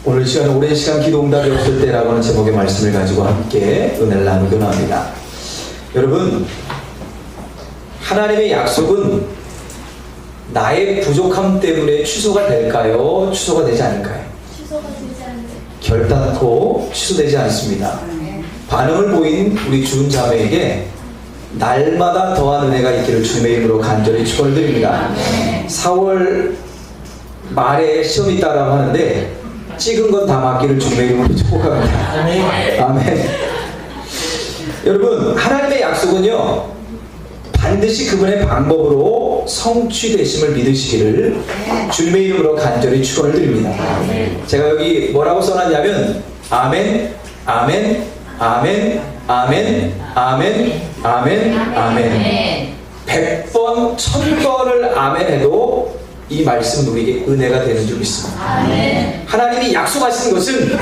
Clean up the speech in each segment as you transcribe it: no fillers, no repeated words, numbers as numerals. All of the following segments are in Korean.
오늘 시간은 오랜 시간 기도 응답이 없을 때라고 하는 제목의 말씀을 가지고 함께 은혜를 나누기로 합니다. 여러분, 하나님의 약속은 나의 부족함 때문에 취소가 될까요? 취소가 되지 않을까요? 취소가 되지 않을까요? 결단코 취소되지 않습니다. 반응을 보인 우리 주은 자매에게 날마다 더한 은혜가 있기를 주님의 이름으로 간절히 축원을 드립니다. 4월 말에 시험이 있다라고 하는데 찍은 건 다 맞기를 주님의 이름으로 축복합니다. 아멘. 여러분, 하나님의 약속은요 반드시 그분의 방법으로 성취되심을 믿으시기를 주님의 이름으로 간절히 축원을 드립니다. 제가 여기 뭐라고 써놨냐면 아멘, 아멘, 아멘, 아멘, 아멘, 아멘, 아멘. 100번, 1000번을 아멘 해도 이 말씀은 우리에게 은혜가 되는 줄 믿습니다. 하나님이 약속하시는 것은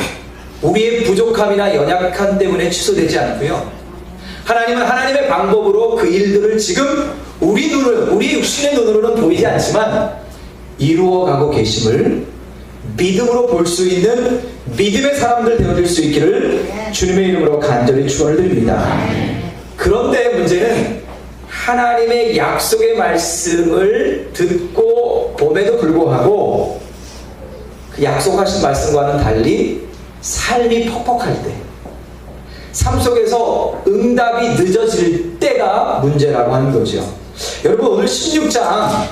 우리의 부족함이나 연약함 때문에 취소되지 않고요, 하나님은 하나님의 방법으로 그 일들을 지금 우리 육신의 눈으로는 보이지 않지만 이루어가고 계심을 믿음으로 볼 수 있는 믿음의 사람들 되어질 수 있기를 주님의 이름으로 간절히 축원을 드립니다. 그런데 문제는 하나님의 약속의 말씀을 듣고 봄에도 불구하고 그 약속하신 말씀과는 달리 삶이 퍽퍽할 때, 삶 속에서 응답이 늦어질 때가 문제라고 하는 거죠. 여러분, 오늘 16장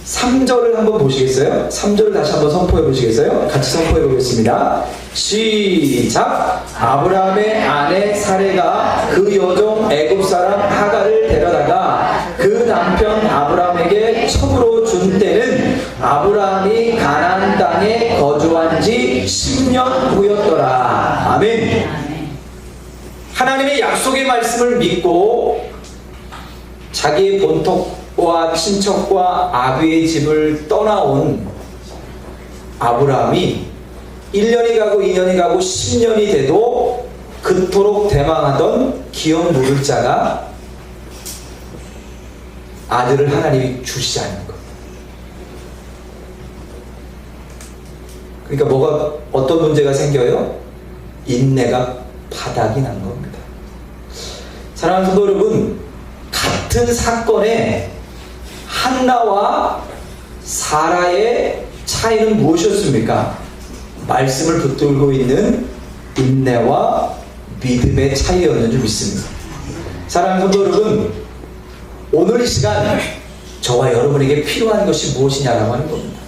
3절을 한번 보시겠어요? 3절을 다시 한번 선포해 보시겠어요? 같이 선포해 보겠습니다. 시작! 아브라함의 아내 사레가 그 여종 애굽 사람 하갈을 데려다가 그 남편 아브라함에게 첩으로 준 때는 아브라함이 가나안 땅에 거주한 지 10년 후였더라. 아멘. 하나님의 약속의 말씀을 믿고 자기의 본토와 친척과 아비의 집을 떠나온 아브라함이 1년이 가고 2년이 가고 10년이 돼도 그토록 대망하던 기업 물을 자가 아들을 하나님이 주시지 않는 것. 그러니까 어떤 문제가 생겨요? 인내가 바닥이 난 겁니다. 사랑하는 성도 여러분, 같은 사건에 한나와 사라의 차이는 무엇이었습니까? 말씀을 붙들고 있는 인내와 믿음의 차이였는 줄 믿습니다. 사랑하는 성도 여러분, 오늘 이 시간 저와 여러분에게 필요한 것이 무엇이냐라고 하는 겁니다.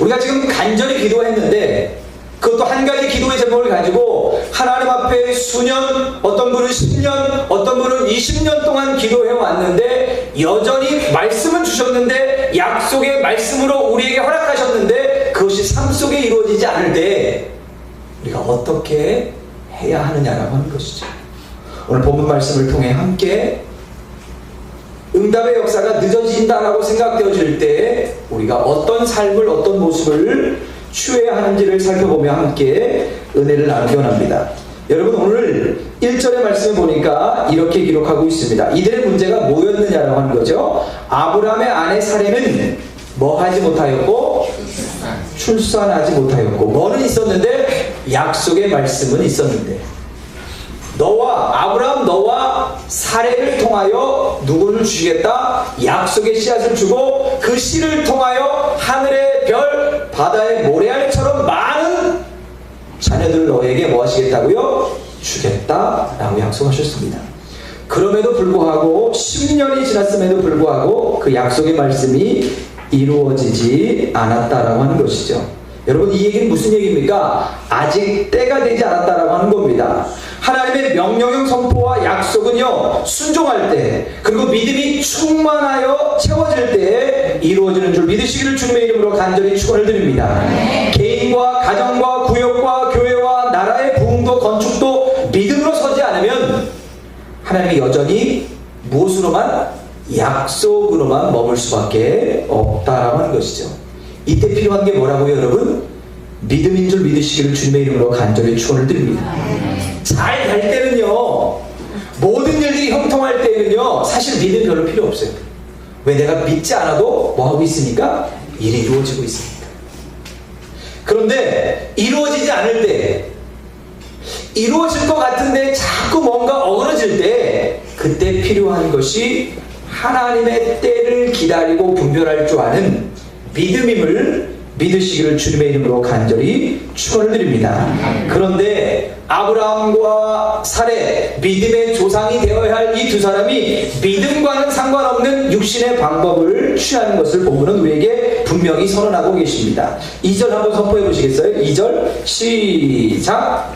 우리가 지금 간절히 기도했는데 그것도 한 가지 기도의 제목을 가지고 하나님 앞에 수년, 어떤 분은 10년, 어떤 분은 20년 동안 기도해 왔는데 여전히 말씀은 주셨는데 약속의 말씀으로 우리에게 허락하셨는데 그것이 삶 속에 이루어지지 않을 때 우리가 어떻게 해야 하느냐라고 하는 것이죠. 오늘 본문 말씀을 통해 함께 응답의 역사가 늦어진다라고 생각되어질 때 우리가 어떤 삶을, 어떤 모습을 취해야 하는지를 살펴보며 함께 은혜를 나누기 원합니다. 여러분, 오늘 1절의 말씀을 보니까 이렇게 기록하고 있습니다. 이들의 문제가 뭐였느냐라고 하는 거죠. 아브라함의 아내 사레는 뭐 하지 못하였고 출산하지 못하였고, 뭐는 있었는데 약속의 말씀은 있었는데, 아브라함 너와 사레를 통하여 누구를 주시겠다? 약속의 씨앗을 주고 그 씨를 통하여 하늘의 별, 바다의 모래알처럼 많은 자녀들을 너에게 뭐 하시겠다고요? 주겠다라고 약속하셨습니다. 그럼에도 불구하고 10년이 지났음에도 불구하고 그 약속의 말씀이 이루어지지 않았다라고 하는 것이죠. 여러분, 이 얘기는 무슨 얘기입니까? 아직 때가 되지 않았다라고 하는 겁니다. 하나님의 명령형 선포와 약속은요, 순종할 때, 그리고 믿음이 충만하여 채워질 때에 이루어지는 줄 믿으시기를 주님의 이름으로 간절히 축원을 드립니다. 개인과 가정과 구역과 교회와 나라의 부흥도 건축도 믿음으로 서지 않으면 하나님이 여전히 무엇으로만? 약속으로만 머물 수밖에 없다라고 하는 것이죠. 이때 필요한 게 뭐라고요, 여러분? 믿음인 줄 믿으시기를 주님의 이름으로 간절히 축원을 드립니다. 잘 갈 때는요, 모든 일들이 형통할 때는요, 사실 믿음 별로 필요 없어요. 왜? 내가 믿지 않아도 뭐 하고 있으니까 일이 이루어지고 있으니까. 그런데 이루어지지 않을 때, 이루어질 것 같은데 자꾸 뭔가 어그러질 때, 그때 필요한 것이 하나님의 때를 기다리고 분별할 줄 아는 믿음임을 믿으시기를 주님의 이름으로 간절히 축원을 드립니다. 그런데 아브라함과 사레, 믿음의 조상이 되어야 할 이 두 사람이 믿음과는 상관없는 육신의 방법을 취하는 것을 본문은 우리에게 분명히 선언하고 계십니다. 2절 한번 선포해 보시겠어요? 2절 시작.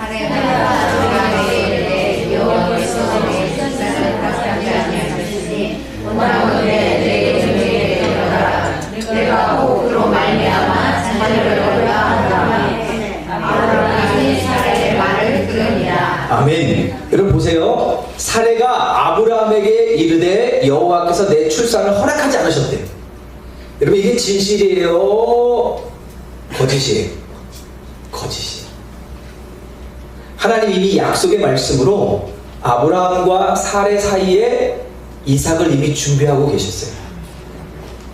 내가 복으로 말미암아 자녀를 얻으라 하노니 아브라함이 사라의 말을 들으니라. 아멘. 여러분 보세요. 사레가 아브라함에게 이르되 여호와께서 내 출산을 허락하지 않으셨대요. 여러분 이게 진실이에요? 거짓이에요? 거짓이에요. 하나님 이미 약속의 말씀으로 아브라함과 사레 사이에 이삭을 이미 준비하고 계셨어요.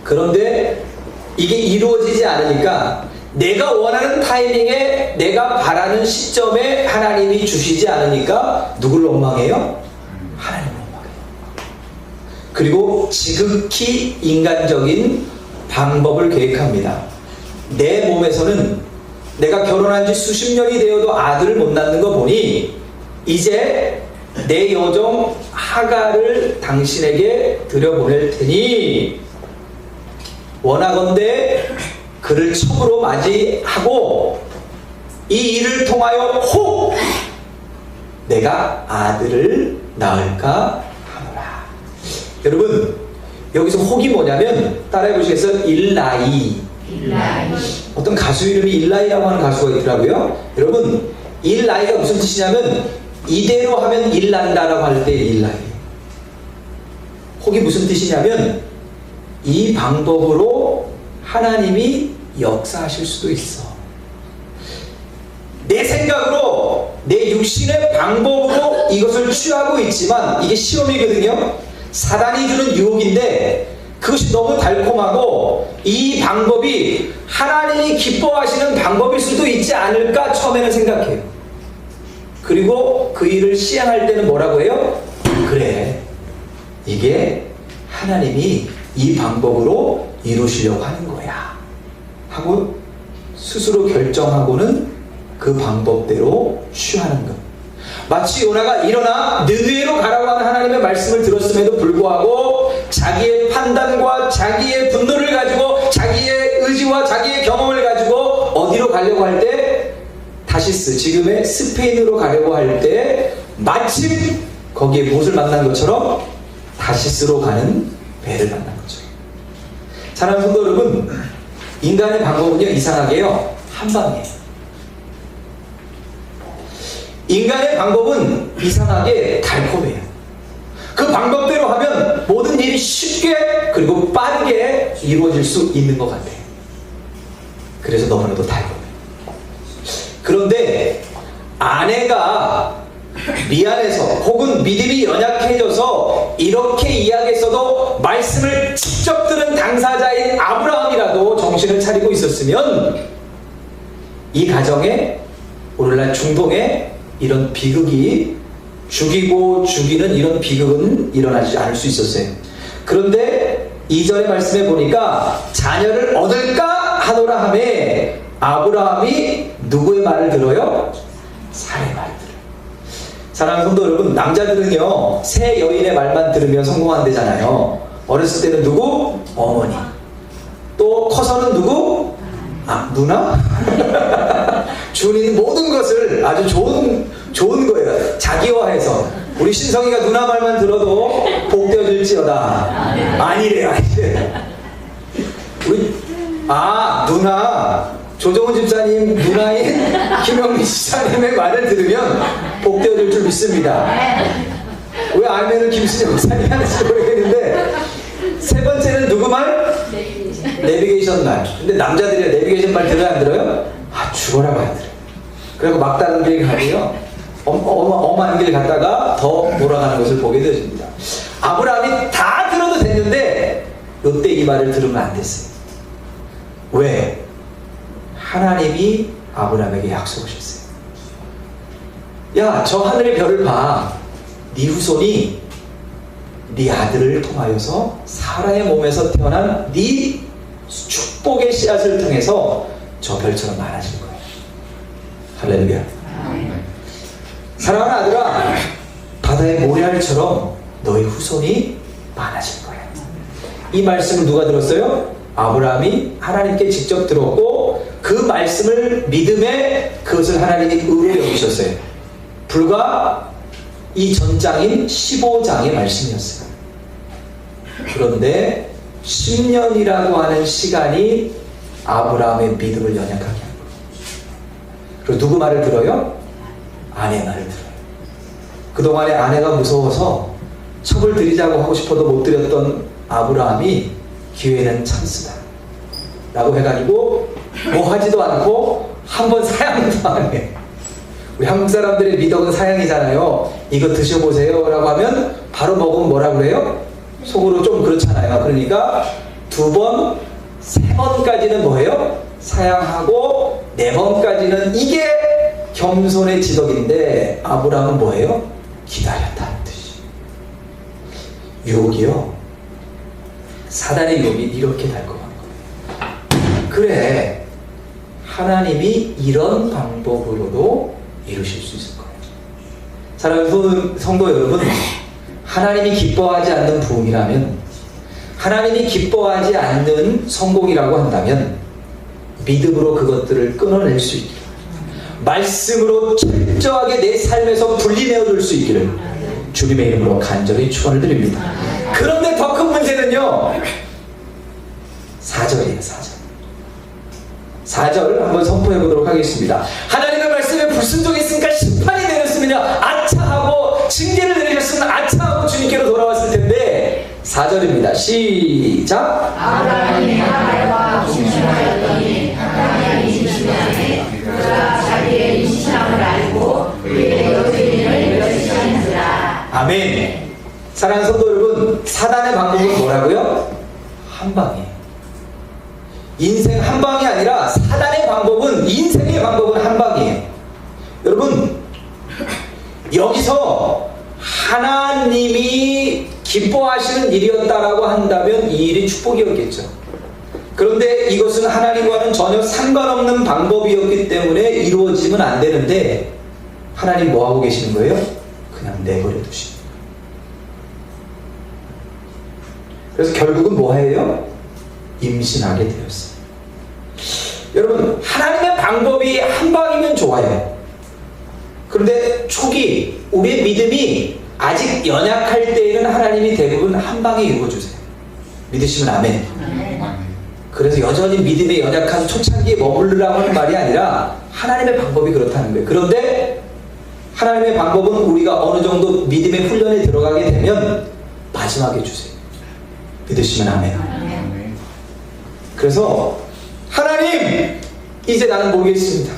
그런데 이게 이루어지지 않으니까 내가 원하는 타이밍에 내가 바라는 시점에 하나님이 주시지 않으니까 누굴 원망해요? 하나님을 원망해요. 그리고 지극히 인간적인 방법을 계획합니다. 내 몸에서는 내가 결혼한 지 수십 년이 되어도 아들을 못 낳는 거 보니 이제 내 여종 하갈을 당신에게 들여보낼 테니 원하건대 그를 첩으로 맞이하고 이 일을 통하여 혹 내가 아들을 낳을까 하노라. 여러분 여기서 혹이 뭐냐면 따라해 보시겠어요? 일라이. 어떤 가수 이름이 일라이라고 하는 가수가 있더라고요. 여러분 일라이가 무슨 뜻이냐면 이대로 하면 일난다라고 할 때 일라이. 혹이 무슨 뜻이냐면 이 방법으로 하나님이 역사하실 수도 있어. 내 생각으로 내 육신의 방법으로 이것을 취하고 있지만 이게 시험이거든요. 사단이 주는 유혹인데 그것이 너무 달콤하고 이 방법이 하나님이 기뻐하시는 방법일 수도 있지 않을까 처음에는 생각해요. 그리고 그 일을 시행할 때는 뭐라고 해요? 그래, 이게 하나님이 이 방법으로 이루시려고 하는 거야 하고 스스로 결정하고는 그 방법대로 취하는 것. 마치 요나가 일어나 느느웨로 가라고 하는 하나님의 말씀을 들었음에도 불구하고 자기의 판단과 자기의 분노를 가지고 자기의 의지와 자기의 경험을 가지고 어디로 가려고 할 때 다시스, 지금의 스페인으로 가려고 할 때 마침 거기에 무엇을 만난 것처럼 다시스로 가는 배를 만난 거죠. 사랑하는 성도 여러분, 인간의 방법은요 이상하게요 한방이에요. 인간의 방법은 이상하게 달콤해요. 그 방법대로 하면 모든 일이 쉽게 그리고 빠르게 이루어질 수 있는 것 같아요. 그래서 너무나도 달콤해요. 그런데 아내가 미안해서 혹은 믿음이 연약해져서 이렇게 이야기했어도 말씀을 직접 들은 당사자인 아브라함이라도 정신을 차리고 있었으면 이 가정에 오늘날 중동에 이런 비극이 죽이고 죽이는 이런 비극은 일어나지 않을 수 있었어요. 그런데 2절의 말씀에 보니까 자녀를 얻을까 하노라 하매 아브라함이 누구의 말을 들어요? 사례의 말을 들어요. 사랑하는 성도 여러분, 남자들은요 새 여인의 말만 들으면 성공한대잖아요. 어렸을 때는 누구? 어머니. 또 커서는 누구? 아, 누나? 주는 모든 것을 아주 좋은 거예요. 자기화해서. 우리 신성이가 누나 말만 들어도 복되어질지어다. 아니래요. 우리 누나 조정훈 집사님 누나인 김영민 집사님의 말을 들으면 복되어질 줄 믿습니다. 왜 알면은 김순영 목사님이 하는지 모르겠는데 세 번째는 누구 말? 내비게이션 말. 근데 남자들이 내비게이션 말 들어요 안 들어요? 죽어라 말 들어요. 그리고 막다른 길 가고요 엄한 길 갔다가 더 돌아가는 것을 보게 되어집니다. 아브라함이 다 들어도 됐는데 이때 이 말을 들으면 안 됐어요. 왜? 하나님이 아브라함에게 약속하셨어요. 야, 저 하늘의 별을 봐. 네 후손이 네 아들을 통하여서 사라의 몸에서 태어난 네 축복의 씨앗을 통해서 저 별처럼 많아질 거예요. 할렐루야. 사랑하는 아들아, 바다의 모래알처럼 너의 후손이 많아질 거야. 이 말씀을 누가 들었어요? 아브라함이 하나님께 직접 들었고 그 말씀을 믿음에 그것을 하나님이 의로 여기셨어요. 불과 이 전장인 15장의 말씀이었어요. 그런데 10년이라고 하는 시간이 아브라함의 믿음을 연약하게 한 거예요. 그리고 누구 말을 들어요? 아내 말을 들어요. 그동안에 아내가 무서워서 첩을 드리자고 하고 싶어도 못 드렸던 아브라함이 기회는 찬스다 라고 해가지고 뭐 하지도 않고 한번 사양도 안 해. 우리 한국 사람들의 미덕은 사양이잖아요. 이거 드셔보세요 라고 하면 바로 먹으면 뭐라 그래요? 속으로 좀 그렇잖아요. 그러니까 2번, 3번까지는 뭐예요? 사양하고 4번까지는 이게 겸손의 지덕인데 아브라함은 뭐예요? 기다렸다는 뜻이. 유혹이요, 사단의 유혹이 이렇게 달콤한 거예요. 그래, 하나님이 이런 방법으로도 이루실 수 있을 거예요. 사랑하는 성도 여러분, 하나님이 기뻐하지 않는 부흥이라면, 하나님이 기뻐하지 않는 성공이라고 한다면 믿음으로 그것들을 끊어낼 수 있기를, 말씀으로 철저하게 내 삶에서 분리되어 줄 수 있기를 주님의 이름으로 간절히 축원을 드립니다. 그런데 더 큰 문제는요, 4절이에요. 4절 한번 선포해 보도록 하겠습니다. 하나님의 말씀에 불순종했으니까 심판이 내렸으면요 아차하고, 징계를 내리셨으면 아차하고 주님께로 돌아왔을 텐데 4절입니다. 시작. 아브라함이 하나님과 임신하였더니 하나님이 임신하니 그가 자기의 임신함을 알고 그의 여주인을 멸시하는지라. 아멘. 사랑하는 성도 여러분, 사단의 방법은 뭐라고요? 한 방이에요. 인생 한 방이 아니라 사단의 방법은, 인생의 방법은 한 방이에요. 여러분, 여기서 하나님이 기뻐하시는 일이었다라고 한다면 이 일이 축복이었겠죠. 그런데 이것은 하나님과는 전혀 상관없는 방법이었기 때문에 이루어지면 안 되는데 하나님 뭐 하고 계시는 거예요? 그냥 내버려 두시는 거예요. 그래서 결국은 뭐 해요? 임신하게 되었어요. 여러분, 하나님의 방법이 한 방이면 좋아요. 그런데 초기 우리의 믿음이 아직 연약할 때에는 하나님이 대부분 한 방에 이루어주세요. 믿으시면 아멘. 그래서 여전히 믿음의 연약한 초창기에 머무르라고 하는 말이 아니라 하나님의 방법이 그렇다는 거예요. 그런데 하나님의 방법은 우리가 어느 정도 믿음의 훈련에 들어가게 되면 마지막에 주세요. 믿으시면 아멘. 그래서 하나님, 이제 나는 모르겠습니다.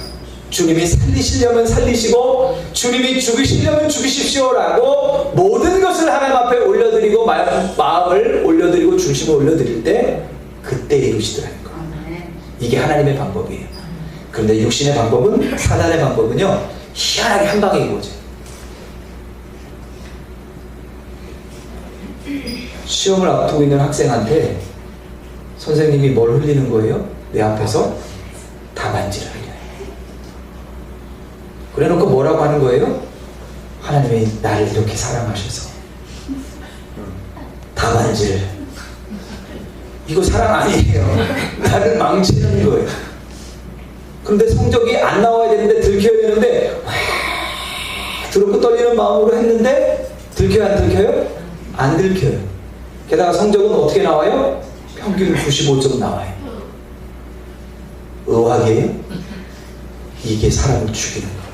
주님이 살리시려면 살리시고 주님이 죽이시려면 죽이십시오라고 모든 것을 하나님 앞에 올려드리고 마음을 올려드리고 중심을 올려드릴 때 그때 이루시더라는 거예요. 이게 하나님의 방법이에요. 그런데 육신의 방법은, 사단의 방법은요, 희한하게 한 방에 이루어져요. 시험을 앞두고 있는 학생한테 선생님이 뭘 흘리는 거예요? 내 앞에서 답안지를 흘려요. 그래놓고 뭐라고 하는 거예요? 하나님이 나를 이렇게 사랑하셔서 답안지를, 이거 사랑 아니에요. 나를 망치는 거예요. 그런데 성적이 안 나와야 되는데, 들켜야 되는데 두렵고 떨리는 마음으로 했는데 들켜요, 안 들켜요? 안 들켜요. 게다가 성적은 어떻게 나와요? 평균 95점 나와요. 의학이에요? 이게 사람을 죽이는 거예요.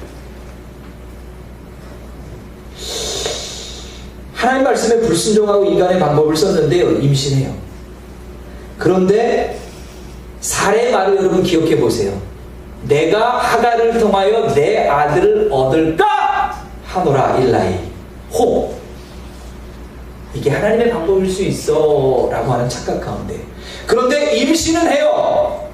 하나님 말씀에 불순종하고 인간의 방법을 썼는데요, 임신해요. 그런데 사례의 말을 여러분 기억해 보세요. 내가 하갈을 통하여 내 아들을 얻을까 하노라 일라이 호. 이게 하나님의 방법일 수 있어 라고 하는 착각 가운데, 그런데 임신은 해요.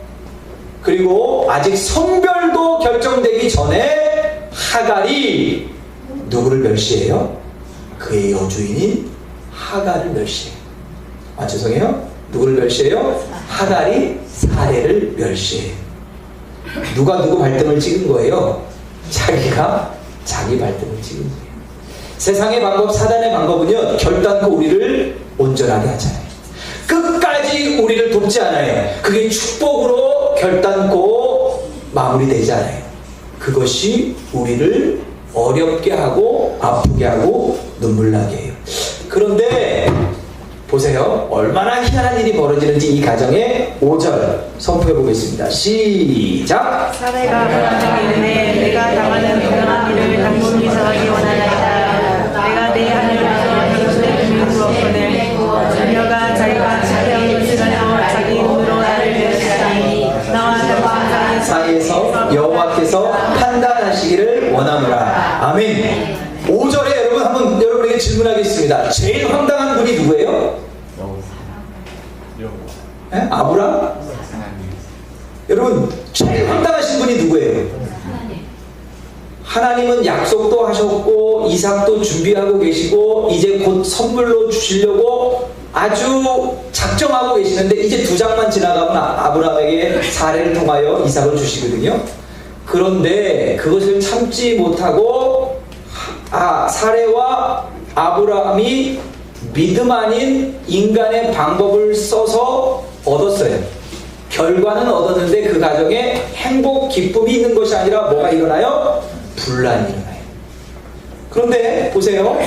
그리고 아직 성별도 결정되기 전에 하갈이 누구를 멸시해요? 그의 여주인인 하갈을 멸시해요. 아, 죄송해요. 누구를 멸시해요? 하갈이 사레를 멸시해요. 누가 누구 발등을 찍은 거예요? 자기가 자기 발등을 찍은 거예요. 세상의 방법, 사단의 방법은요, 결단코 우리를 온전하게 하잖아요. 끝까지 우리를 돕지 않아요. 그게 축복으로 결단코 마무리되지 않아요. 그것이 우리를 어렵게 하고 아프게 하고 눈물 나게 해요. 그런데 보세요. 얼마나 희한한 일이 벌어지는지 이 가정의 5절 선포해 보겠습니다. 시작! 사례가 아브라함에게 이르되 내가 당하는 불행한 일을 당분히 정하기 원하나이다. 내가 내 하늘에서 당신의 눈을 부었거늘 그녀가 자기가 자기의 시간으로 자기 눈으로 나를 멸시하니 나와 당신 사이에서 여호와께서 판단하시기를 원하노라. 아멘. 5절에 여러분 한번 여러분에게 질문하겠습니다. 제일 황당한 분이 누구예요? 네? 아브람? 여러분 제일 황당하신 분이 누구예요? 하나님은 약속도 하셨고 이삭도 준비하고 계시고 이제 곧 선물로 주시려고 아주 작정하고 계시는데 이제 2장만 지나가면 아브라함에게 사례를 통하여 이삭을 주시거든요. 그런데 그것을 참지 못하고 사례와 아브라함이 믿음 아닌 인간의 방법을 써서 얻었어요. 결과는 얻었는데 그 가정에 행복, 기쁨이 있는 것이 아니라 뭐가 일어나요? 분란이 일어나요. 그런데 보세요.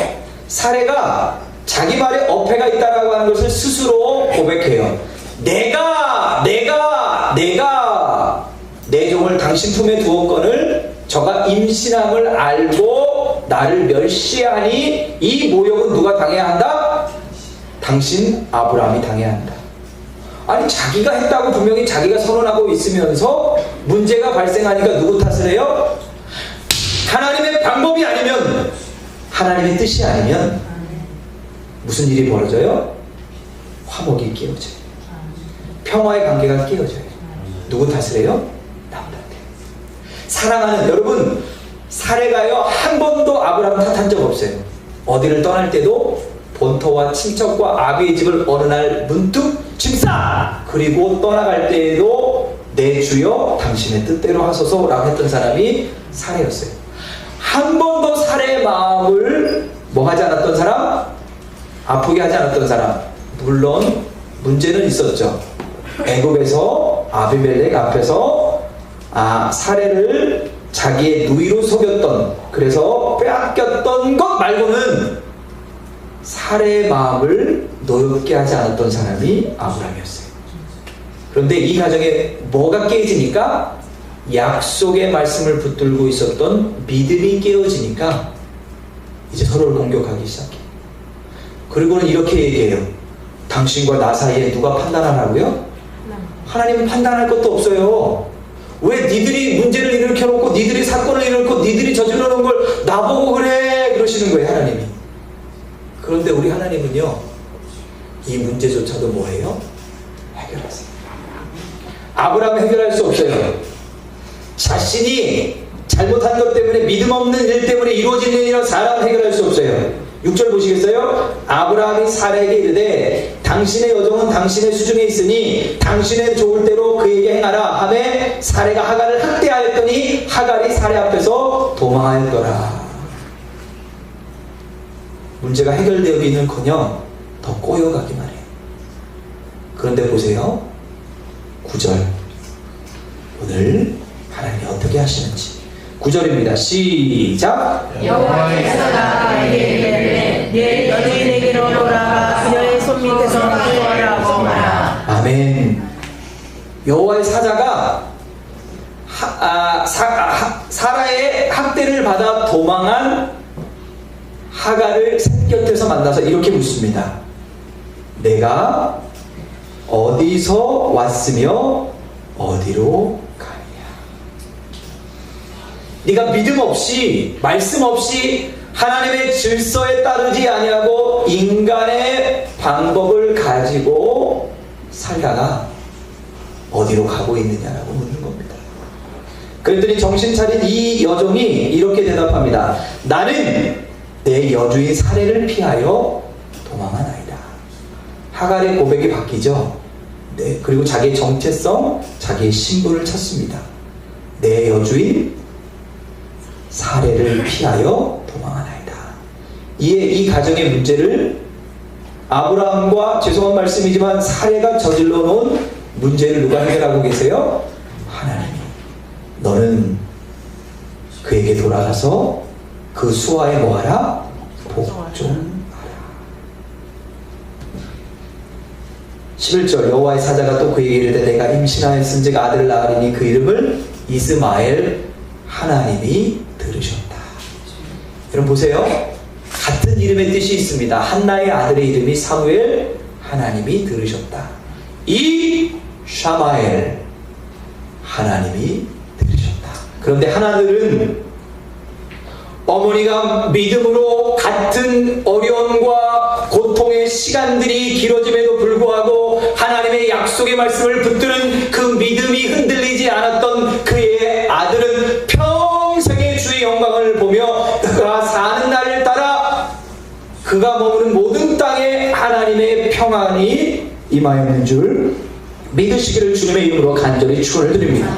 사례가 자기 말에 어폐가 있다라고 하는 것을 스스로 고백해요. 내가 내 종을 당신 품에 두었거늘 저가 임신함을 알고 나를 멸시하니 이 모욕은 누가 당해야 한다? 당신 아브라함이 당해야 한다. 아니 자기가 했다고 분명히 자기가 선언하고 있으면서 문제가 발생하니까 누구 탓을 해요? 하나님의 방법이 아니면, 하나님의 뜻이 아니면 무슨 일이 벌어져요? 화목이 깨어져요. 평화의 관계가 깨어져요. 누구 탓을 해요? 남 탓해요. 사랑하는 여러분, 사례가요 한 번도 아브라함 탓한 적 없어요. 어디를 떠날 때도 본토와 친척과 아비의 집을 어느 날 문득 집사! 그리고 떠나갈 때에도 내 주여 당신의 뜻대로 하소서 라고 했던 사람이 사례였어요. 한 번도 사례의 마음을 뭐 하지 않았던 사람? 아프게 하지 않았던 사람. 물론 문제는 있었죠. 애굽에서 아비멜렉 앞에서 사례를 자기의 누이로 속였던, 그래서 빼앗겼던 것 말고는 사례의 마음을 노엽게 하지 않았던 사람이 아브라함이었어요. 그런데 이 가정에 뭐가 깨지니까 약속의 말씀을 붙들고 있었던 믿음이 깨어지니까 이제 서로를 공격하기 시작해요. 그리고는 이렇게 얘기해요. 당신과 나 사이에 누가 판단하라고요? 하나님은 판단할 것도 없어요. 왜 니들이 문제를 일으켜놓고 니들이 사건을 일으키고 니들이 저질러 놓은 걸 나보고 그래 그러시는 거예요, 하나님이. 그런데 우리 하나님은요 이 문제조차도 뭐예요? 해결하세요. 아브라함은 해결할 수 없어요. 자신이 잘못한 것 때문에 믿음 없는 일 때문에 이루어지는 일이라 사람은 해결할 수 없어요. 6절 보시겠어요? 아브라함이 사례에게 이르되 당신의 여종은 당신의 수중에 있으니 당신의 좋을 대로 그에게 행하라 하매 사례가 하갈을 학대하였더니 하갈이 사례 앞에서 도망하였더라. 문제가 해결되기는커녕 더 꼬여가기만 해요. 그런데 보세요. 9절 오늘 하나님이 어떻게 하시는지 9절입니다. 시작. 여호와께서 나에게 이르되 내 여주인에게로 돌아가 그녀의 손 밑에서 구하라고 하라. 아멘. 여호와의 사자가 사라의 학대를 받아 도망한 하갈을 곁에서 만나서 이렇게 묻습니다. 내가 어디서 왔으며 어디로 가느냐? 네가 믿음 없이 말씀 없이 하나님의 질서에 따르지 아니하고 인간의 방법을 가지고 살다가 어디로 가고 있느냐라고 묻는 겁니다. 그랬더니 정신 차린 이 여종이 이렇게 대답합니다. 나는 내 여주인 사례를 피하여 도망하나이다. 하갈의 고백이 바뀌죠. 네, 그리고 자기의 정체성, 자기의 신분을 찾습니다. 내 여주인 사례를 피하여 도망하나이다. 이 가정의 문제를 아브라함과, 죄송한 말씀이지만 사례가 저질러 놓은 문제를 누가 해결하고 계세요? 하나님이. 너는 그에게 돌아가서 그 수하에 뭐하라? 복종하라. 11절 여호와의 사자가 또 그에게 이르되 내가 임신하였은즉 아들을 낳으리니 그 이름을 이스마엘. 하나님이 들으셨다. 여러분 보세요. 같은 이름의 뜻이 있습니다. 한나의 아들의 이름이 사무엘. 하나님이 들으셨다. 이 샤마엘. 하나님이 들으셨다. 그런데 하나들은 어머니가 믿음으로 같은 어려움과 고통의 시간들이 길어짐에도 불구하고 하나님의 약속의 말씀을 붙드는 그 믿음이 흔들리지 않았던 그의 아들은 평생의 주의 영광을 보며 그가 사는 날을 따라 그가 머무는 모든 땅에 하나님의 평안이 임하였는 줄 믿으시기를 주님의 이름으로 간절히 축원을 드립니다.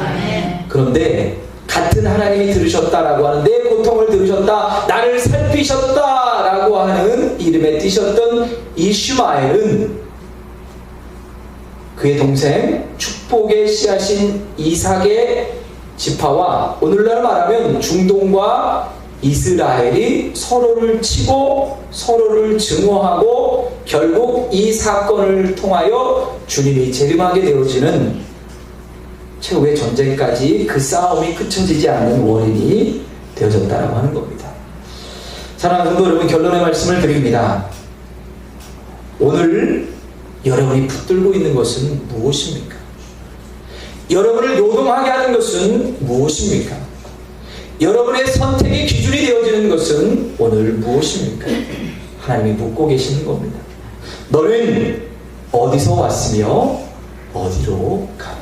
그런데 같은 하나님이 들으셨다라고 하는, 내 고통을 들으셨다, 나를 살피셨다라고 하는 이름에 띄셨던 이슈마엘은 그의 동생 축복의 씨앗인 이삭의 지파와 오늘날 말하면 중동과 이스라엘이 서로를 치고 서로를 증오하고 결국 이 사건을 통하여 주님이 재림하게 되어지는 최후의 전쟁까지 그 싸움이 그쳐지지 않는 원인이 되어졌다라고 하는 겁니다. 사랑하는 성도 여러분, 결론의 말씀을 드립니다. 오늘 여러분이 붙들고 있는 것은 무엇입니까? 여러분을 요동하게 하는 것은 무엇입니까? 여러분의 선택의 기준이 되어지는 것은 오늘 무엇입니까? 하나님이 묻고 계시는 겁니다. 너는 어디서 왔으며 어디로 가느냐?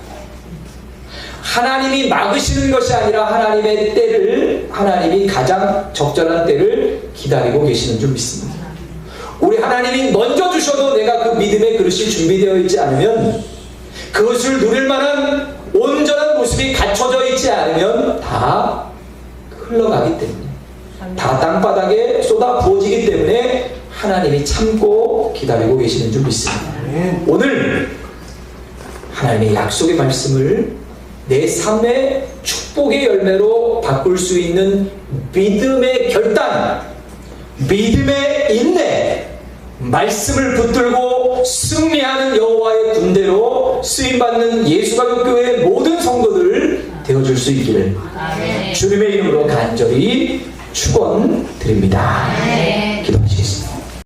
하나님이 막으시는 것이 아니라 하나님의 때를, 하나님이 가장 적절한 때를 기다리고 계시는 줄 믿습니다. 우리 하나님이 먼저 주셔도 내가 그 믿음의 그릇이 준비되어 있지 않으면, 그것을 누릴 만한 온전한 모습이 갖춰져 있지 않으면 다 흘러가기 때문에, 다 땅바닥에 쏟아 부어지기 때문에 하나님이 참고 기다리고 계시는 줄 믿습니다. 오늘 하나님의 약속의 말씀을 내 삶의 축복의 열매로 바꿀 수 있는 믿음의 결단, 믿음의 인내, 말씀을 붙들고 승리하는 여호와의 군대로 쓰임받는 예수가족교회의 모든 성도들 되어줄 수 있기를 주님의 이름으로 간절히 축원드립니다. 기도하시겠습니다.